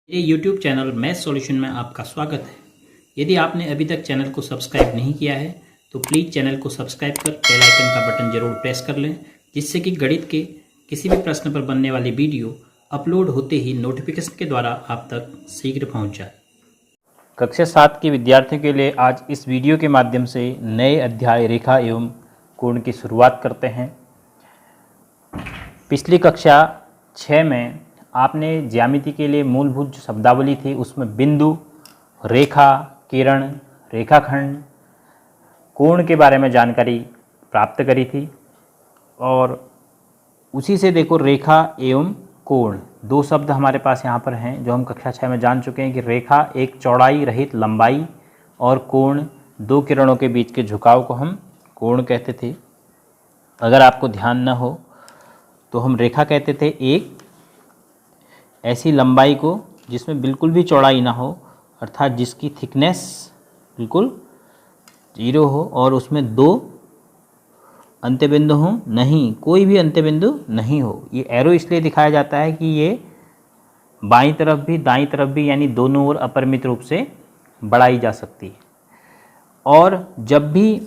मेरे YouTube channel math solution में आपका स्वागत है। यदि आपने अभी तक चैनल को सब्सक्राइब नहीं किया है तो प्लीज़ चैनल को सब्सक्राइब कर बेल आइकन का बटन जरूर प्रेस कर लें, जिससे कि गणित के किसी भी प्रश्न पर बनने वाली वीडियो अपलोड होते ही नोटिफिकेशन के द्वारा आप तक शीघ्र पहुँच जाए। कक्षा 7 के विद्यार्थियों के लिए आज इस वीडियो के माध्यम से नए अध्याय रेखा एवं कोण की शुरुआत करते हैं। पिछली कक्षा 6 में आपने ज्यामिति के लिए मूलभूत जो शब्दावली थी उसमें बिंदु, रेखा, किरण, रेखाखंड, कोण के बारे में जानकारी प्राप्त करी थी। और उसी से देखो रेखा एवं कोण दो शब्द हमारे पास यहाँ पर हैं जो हम कक्षा 6 में जान चुके हैं कि रेखा एक चौड़ाई रहित लंबाई और कोण दो किरणों के बीच के झुकाव को हम कोण कहते थे। अगर आपको ध्यान न हो तो हम रेखा कहते थे एक ऐसी लंबाई को जिसमें बिल्कुल भी चौड़ाई ना हो, अर्थात जिसकी थिकनेस बिल्कुल 0 हो और उसमें दो अंत्यबिंदु हों, नहीं कोई भी अंत्यबिंदु नहीं हो। ये एरो इसलिए दिखाया जाता है कि ये बाईं तरफ भी दाईं तरफ भी यानी दोनों ओर अपरिमित रूप से बढ़ाई जा सकती है। और जब भी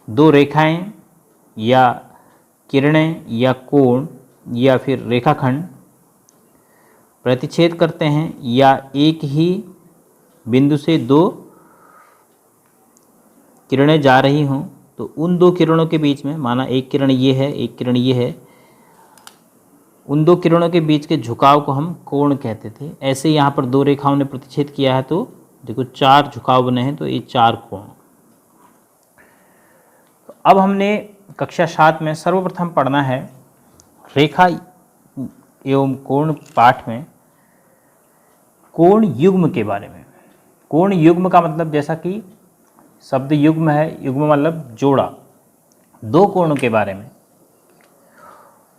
दो रेखाएं या किरणें या कोण या फिर रेखाखंड प्रतिच्छेद करते हैं या एक ही बिंदु से दो किरणें जा रही हों तो उन दो किरणों के बीच में, माना एक किरण ये है एक किरण ये है, उन दो किरणों के बीच के झुकाव को हम कोण कहते थे। ऐसे यहाँ पर दो रेखाओं ने प्रतिच्छेद किया है तो देखो 4 झुकाव बने हैं, तो ये 4 कोण। अब हमने कक्षा 7 में सर्वप्रथम पढ़ना है रेखा एवं कोण पाठ में कोण युग्म के बारे में। कोण युग्म का मतलब, जैसा कि शब्द युग्म है, युग्म मतलब जोड़ा, दो कोणों के बारे में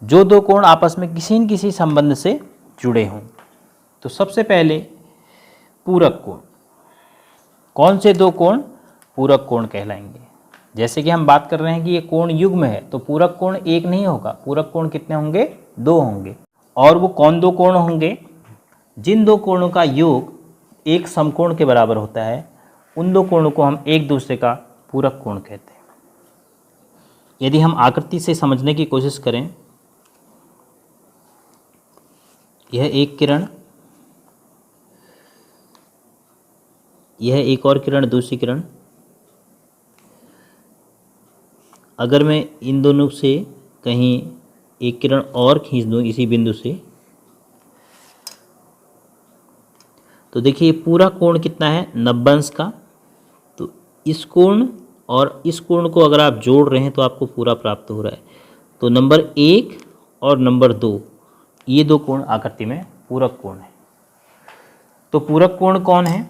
जो दो कोण आपस में किसी न किसी संबंध से जुड़े हों। तो सबसे पहले पूरक कोण। कौन से दो कोण पूरक कोण कहलाएंगे? जैसे कि हम बात कर रहे हैं कि ये कोण युग्म है तो पूरक कोण एक नहीं होगा, पूरक कोण कितने होंगे? 2 होंगे। और वो कौन दो कोण होंगे? जिन दो कोणों का योग एक समकोण के बराबर होता है उन दो कोणों को हम एक दूसरे का पूरक कोण कहते हैं। यदि हम आकृति से समझने की कोशिश करें, यह एक किरण, यह एक और किरण, दूसरी किरण। अगर मैं इन दोनों से कहीं एक किरण और खींच दूं इसी बिंदु से, तो देखिए पूरा कोण कितना है? 90 अंश का। तो इस कोण और इस कोण को अगर आप जोड़ रहे हैं तो आपको पूरा प्राप्त हो रहा है। तो नंबर 1 और नंबर 2 ये दो कोण आकृति में पूरक कोण है। तो पूरक कोण कौन है?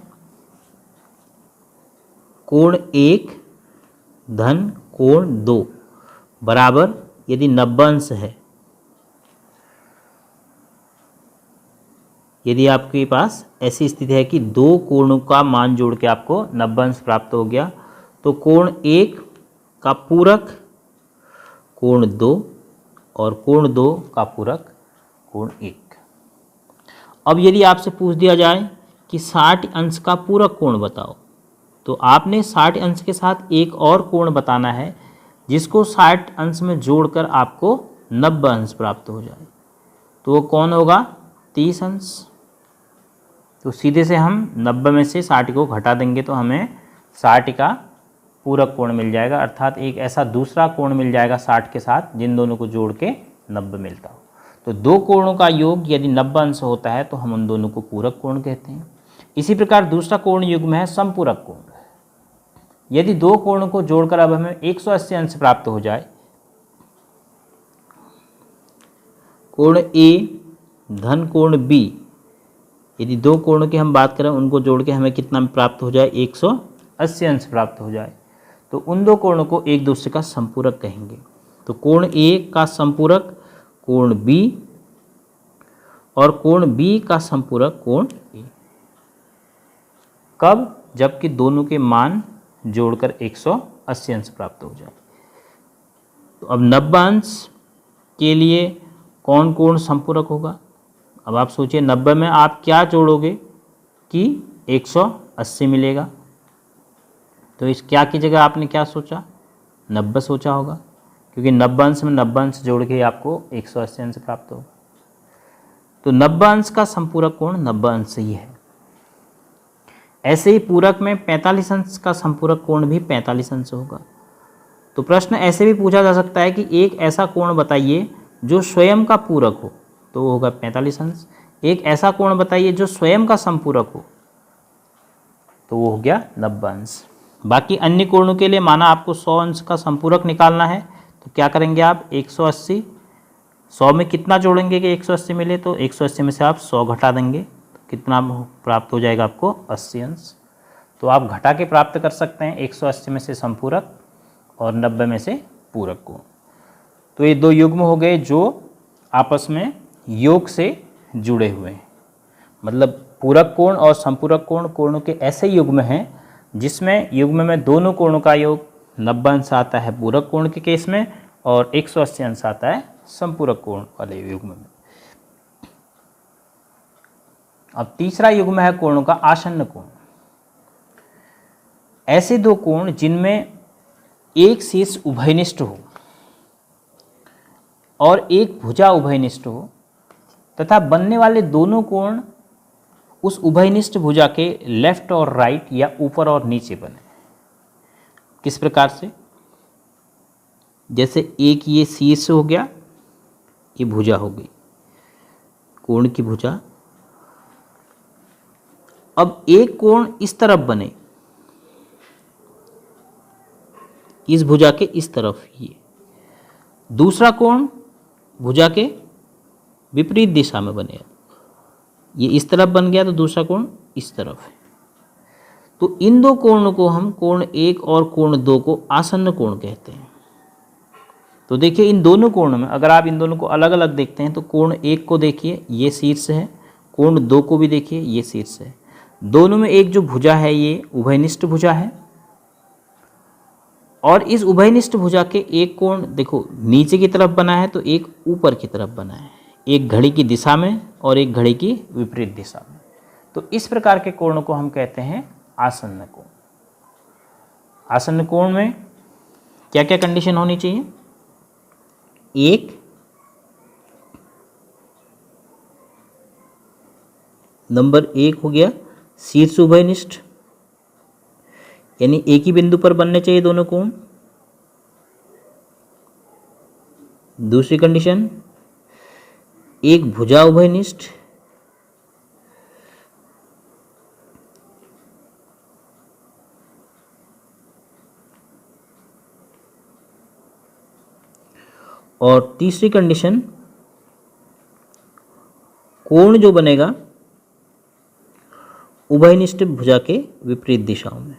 कोण 1 धन कोण 2 बराबर यदि 90 अंश है, यदि आपके पास ऐसी स्थिति है कि दो कोणों का मान जोड़ के आपको 90 अंश प्राप्त हो गया, तो कोण 1 का पूरक कोण 2 और कोण 2 का पूरक कोण 1। अब यदि आपसे पूछ दिया जाए कि 60 अंश का पूरक कोण बताओ, तो आपने 60 अंश के साथ एक और कोण बताना है जिसको 60 अंश में जोड़कर आपको 90 अंश प्राप्त हो जाए। तो वो कौन होगा? 30 अंश। तो सीधे से हम 90 में से 60 को घटा देंगे तो हमें 60 का पूरक कोण मिल जाएगा, अर्थात एक ऐसा दूसरा कोण मिल जाएगा 60 के साथ जिन दोनों को जोड़ के 90 मिलता हो। तो दो कोणों का योग यदि 90 अंश होता है तो हम उन दोनों को पूरक कोण कहते हैं। इसी प्रकार दूसरा कोण युग्म है समपूरक कोण। यदि दो कोणों को जोड़कर अब हमें 180 अंश प्राप्त हो जाए, कोण ए धन कोण बी, यदि दो कोणों की हम बात करें उनको जोड़ के हमें कितना प्राप्त हो जाए? 180 अंश प्राप्त हो जाए, तो उन दो कोणों को एक दूसरे का संपूरक कहेंगे। तो कोण ए का संपूरक कोण बी और कोण बी का संपूरक कोण ए। कब? जबकि दोनों के मान जोड़कर 180 अंश प्राप्त हो जाए। तो अब 90 अंश के लिए कौन कोण संपूरक होगा? अब आप सोचिए 90 में आप क्या जोड़ोगे कि 180 मिलेगा, तो इस क्या की जगह आपने क्या सोचा, 90 सोचा होगा, क्योंकि 90 अंश में 90 अंश जोड़ के आपको 180 अंश प्राप्त होगा। तो 90 अंश का संपूरक कोण 90 अंश ही है। ऐसे ही पूरक में 45 अंश का संपूरक कोण भी 45 अंश होगा। तो प्रश्न ऐसे भी पूछा जा सकता है कि एक ऐसा कोण बताइए जो स्वयं का पूरक हो, तो वो होगा 45 अंश। एक ऐसा कोण बताइए जो स्वयं का संपूरक हो, तो वो हो गया 90 अंश। बाकी अन्य कोणों के लिए माना आपको 100 अंश का संपूरक निकालना है, तो क्या करेंगे आप 180, 100 में कितना जोड़ेंगे कि 180 मिले, तो 180 में से आप 100 घटा देंगे, तो कितना प्राप्त हो जाएगा आपको 80 अंश। तो आप घटा के प्राप्त कर सकते हैं 180 में से संपूरक और 90 में से पूरक कोण। तो ये दो युग्म हो गए जो आपस में योग से जुड़े हुए हैं। मतलब पूरक कोण और संपूरक कोण कोणों के ऐसे युग्म हैं जिसमें युग्म में दोनों कोणों का योग 90 अंश आता है पूरक कोण के केस में, और 180 अंश आता है संपूरक कोण वाले युग्म में। अब तीसरा युग्म है कोणों का आसन्न कोण। ऐसे दो कोण जिनमें एक शीर्ष उभयनिष्ठ हो और एक भुजा उभयनिष्ठ हो, तथा बनने वाले दोनों कोण उस उभयनिष्ठ भुजा के लेफ्ट और राइट या ऊपर और नीचे बने। किस प्रकार से, जैसे एक ये शीर्ष हो गया, ये भुजा हो गई, कोण की भुजा। अब एक कोण इस तरफ बने, इस भुजा के इस तरफ, ये दूसरा कोण भुजा के विपरीत दिशा में बने। ये इस तरफ बन गया तो दूसरा कोण इस तरफ है। तो इन दो कोणों को हम कोण 1 और कोण 2 को आसन्न कोण कहते हैं। तो देखिए इन दोनों कोणों में अगर आप इन दोनों को अलग अलग देखते हैं तो कोण 1 को देखिए, ये शीर्ष है, कोण 2 को भी देखिए, ये शीर्ष है। दोनों में एक जो भुजा है ये उभयनिष्ठ भुजा है, और इस उभयनिष्ठ भुजा के एक कोण देखो नीचे की तरफ बना है तो एक ऊपर की तरफ बना है, एक घड़ी की दिशा में और एक घड़ी की विपरीत दिशा में। तो इस प्रकार के कोणों को हम कहते हैं आसन्न कोण। आसन्न कोण में क्या क्या कंडीशन होनी चाहिए, एक नंबर 1 हो गया शीर्ष उभयनिष्ठ, यानी एक ही बिंदु पर बनने चाहिए दोनों कोण। दूसरी कंडीशन एक भुजा उभयनिष्ठ, और तीसरी कंडीशन कोण जो बनेगा उभयनिष्ठ भुजा के विपरीत दिशाओं में।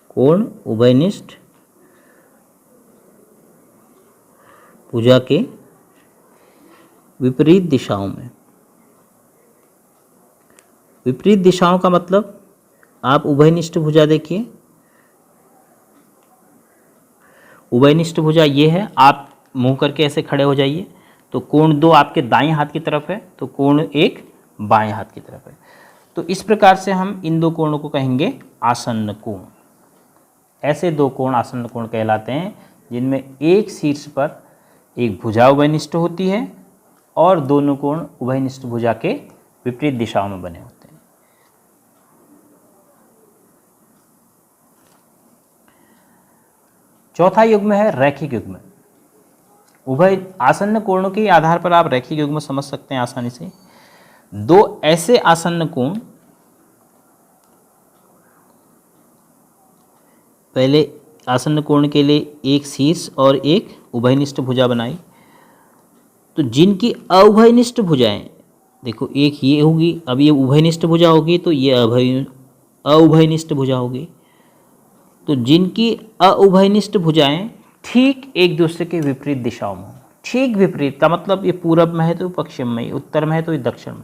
कोण उभयनिष्ठ भुजा के विपरीत दिशाओं में। विपरीत दिशाओं का मतलब आप उभयनिष्ठ भुजा देखिए, उभयनिष्ठ भुजा ये है, आप मुंह करके ऐसे खड़े हो जाइए, तो कोण 2 आपके दाएं हाथ की तरफ है, तो कोण 1 बाएं हाथ की तरफ है। तो इस प्रकार से हम इन दो कोणों को कहेंगे आसन्न कोण। ऐसे दो कोण आसन्न कोण कहलाते हैं जिनमें एक शीर्ष पर एक भुजा उभयनिष्ठ होती है और दोनों कोण उभयनिष्ठ भुजा के विपरीत दिशाओं में बने होते हैं। चौथा युग्म है रैखिक युग्म। उभय आसन्न कोणों के आधार पर आप रैखिक युग्म समझ सकते हैं आसानी से। दो ऐसे आसन्न कोण, पहले आसन्न कोण के लिए एक शीर्ष और एक उभयनिष्ठ भुजा बनाई, तो जिनकी अउभयनिष्ठ भुजाएं देखो, एक ये होगी, अब ये उभयनिष्ठ भुजा होगी तो ये अउभयनिष्ठ भुजा होगी। तो जिनकी अउभयनिष्ठ भुजाएं ठीक एक दूसरे के विपरीत दिशाओं में, ठीक विपरीत का मतलब ये पूरब में है तो पश्चिम में, उत्तर में है तो दक्षिण में।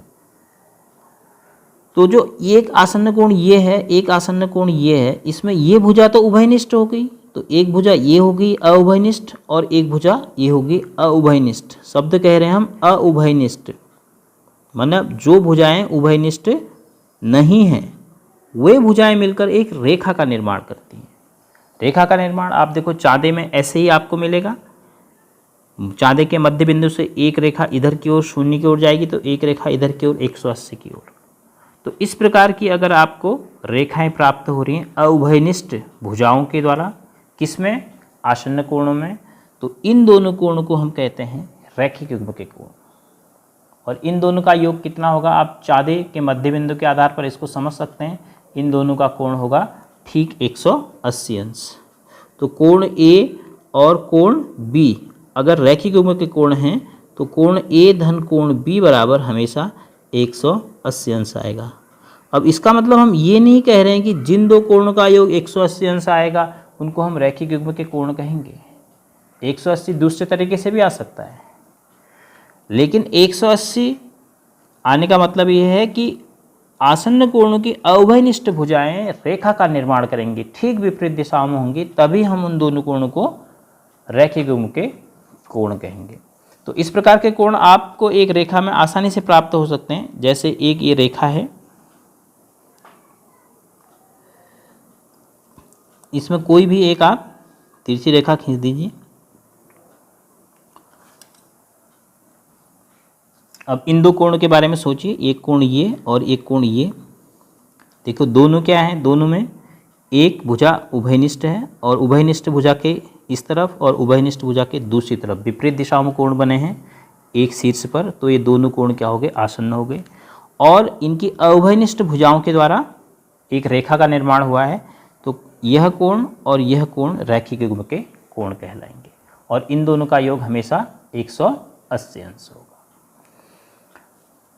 तो जो एक आसन्न कोण ये है, एक आसन्न कोण ये है, इसमें ये भुजा तो उभयनिष्ठ हो गई, तो एक भुजा ये होगी अउभयनिष्ठ और एक भुजा ये होगी अउभयनिष्ठ। शब्द कह रहे हैं हम अउभयनिष्ठ, मतलब जो भुजाएं उभयनिष्ठ नहीं हैं वे भुजाएं मिलकर एक रेखा का निर्माण करती हैं। रेखा का निर्माण आप देखो चाँदे में ऐसे ही आपको मिलेगा। चाँदे के मध्य बिंदु से एक रेखा इधर की ओर शून्य की ओर जाएगी तो एक रेखा इधर की ओर 180 की ओर। तो इस प्रकार की अगर आपको रेखाएं प्राप्त हो रही हैं अउभयनिष्ठ भुजाओं के द्वारा, किसमें, आसन्न कोणों में, तो इन दोनों कोणों को हम कहते हैं रैखिक युग्म के कोण। और इन दोनों का योग कितना होगा, आप चाँदे के मध्य बिंदु के आधार पर इसको समझ सकते हैं। इन दोनों का कोण होगा ठीक 180 अंश। तो कोण ए और कोण बी अगर रैखिक युग्म के कोण हैं तो कोण ए धन कोण बी बराबर हमेशा 180 अंश आएगा। अब इसका मतलब हम ये नहीं कह रहे हैं कि जिन दो कोणों का योग 180 अंश आएगा उनको हम रैखिक युग्म के कोण कहेंगे। 180 दूसरे तरीके से भी आ सकता है, लेकिन 180 आने का मतलब ये है कि आसन्न कोणों की अउभयनिष्ठ भुजाएं रेखा का निर्माण करेंगी, ठीक विपरीत दिशाओं में होंगी, तभी हम उन दोनों कोणों को रैखिक युग्म के कोण कहेंगे। तो इस प्रकार के कोण आपको एक रेखा में आसानी से प्राप्त हो सकते हैं। जैसे एक ये रेखा है, इसमें कोई भी एक आप तिरछी रेखा खींच दीजिए। अब इन दो कोण के बारे में सोचिए, एक कोण ये और एक कोण ये। देखो दोनों क्या हैं, दोनों में एक भुजा उभयनिष्ठ है और उभयनिष्ठ भुजा के इस तरफ और उभयनिष्ठ भुजा के दूसरी तरफ विपरीत दिशाओं में कोण बने हैं एक शीर्ष पर। तो ये दोनों कोण क्या हो गए, आसन्न हो गए। और इनकी अउभयनिष्ठ भुजाओं के द्वारा एक रेखा का निर्माण हुआ है। तो यह कोण और यह कोण रैखिक युग्म के कोण कहलाएंगे और इन दोनों का योग हमेशा 180 अंश होगा।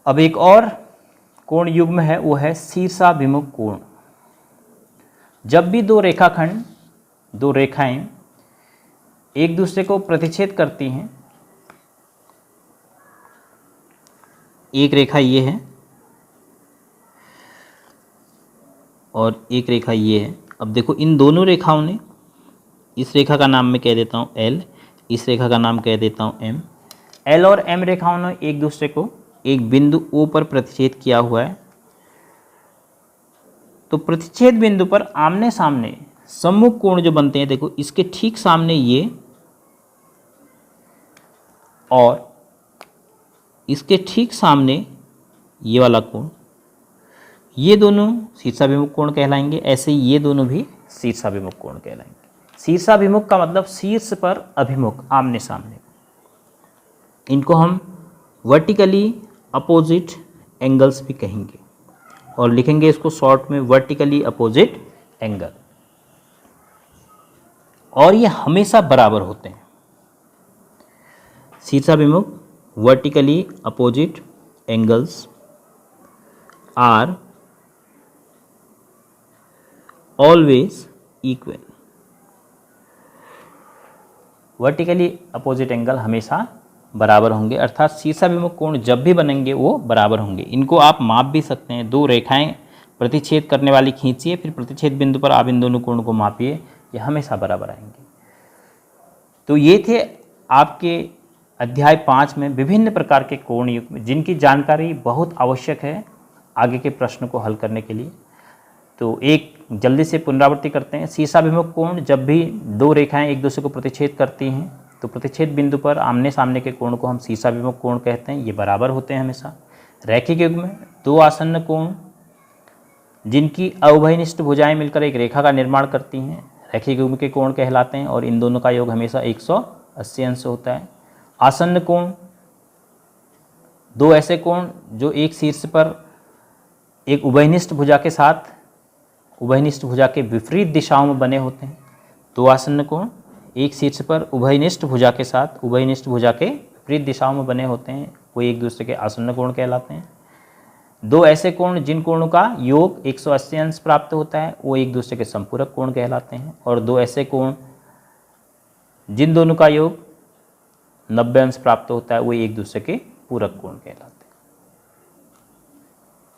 अब एक और कोण युग्म है, वो है शीर्षाभिमुख कोण। जब भी दो रेखाखंड, दो रेखाएं एक दूसरे को प्रतिच्छेद करती हैं, एक रेखा ये है और एक रेखा ये है। अब देखो इन दोनों रेखाओं ने, इस रेखा का नाम मैं कह देता हूँ L, इस रेखा का नाम कह देता हूँ M। L और M रेखाओं ने एक दूसरे को एक बिंदु O पर प्रतिच्छेद किया हुआ है। तो प्रतिच्छेद बिंदु पर आमने सामने सम्मुख कोण जो बनते हैं, देखो इसके ठीक सामने ये और इसके ठीक सामने ये वाला कोण, ये दोनों शीर्षाभिमुख कोण कहलाएंगे। ऐसे ही ये दोनों भी शीर्षाभिमुख कोण कहलाएंगे। शीर्षाभिमुख का मतलब शीर्ष पर अभिमुख, आमने सामने। इनको हम वर्टिकली अपोजिट एंगल्स भी कहेंगे और लिखेंगे इसको शॉर्ट में वर्टिकली अपोजिट एंगल। और ये हमेशा बराबर होते हैं। शीर्षाभिमुख vertically opposite angles are always equal. Vertically opposite angle हमेशा बराबर होंगे, अर्थात शीर्षाभिमुख कोण जब भी बनेंगे वो बराबर होंगे। इनको आप माप भी सकते हैं। दो रेखाएं प्रतिच्छेद करने वाली खींचिए, फिर प्रतिच्छेद बिंदु पर आप इन दोनों कोण को मापिए, ये हमेशा बराबर आएंगे। तो ये थे आपके अध्याय 5 में विभिन्न प्रकार के कोण युग्म, जिनकी जानकारी बहुत आवश्यक है आगे के प्रश्न को हल करने के लिए। तो एक जल्दी से पुनरावृत्ति करते हैं। शीर्षाभिमुख कोण, जब भी दो रेखाएं एक दूसरे को प्रतिच्छेद करती हैं तो प्रतिच्छेद बिंदु पर आमने सामने के कोण को हम शीर्षाभिमुख कोण कहते हैं, ये बराबर होते हैं हमेशा। रैखिक युग्म में दो आसन्न कोण जिनकी अउभयनिष्ठ भुजाएं मिलकर एक रेखा का निर्माण करती हैं, रैखिक युग्म के कोण कहलाते हैं और इन दोनों का योग हमेशा 180 अंश होता है। आसन्न कोण, दो ऐसे कोण जो एक शीर्ष पर एक उभयनिष्ठ भुजा के साथ उभयनिष्ठ भुजा के विपरीत दिशाओं में बने होते हैं। दो आसन्न कोण एक शीर्ष पर उभयनिष्ठ भुजा के साथ उभयनिष्ठ भुजा के विपरीत दिशाओं में बने होते हैं, वो एक दूसरे के आसन्न कोण कहलाते हैं। दो ऐसे कोण जिन कोणों का योग 180 अंश प्राप्त होता है, वो एक दूसरे के संपूरक कोण कहलाते हैं। और दो ऐसे कोण जिन दोनों का योग 90 अंश प्राप्त होता है, वो एक दूसरे के पूरक कोण कहलाते हैं।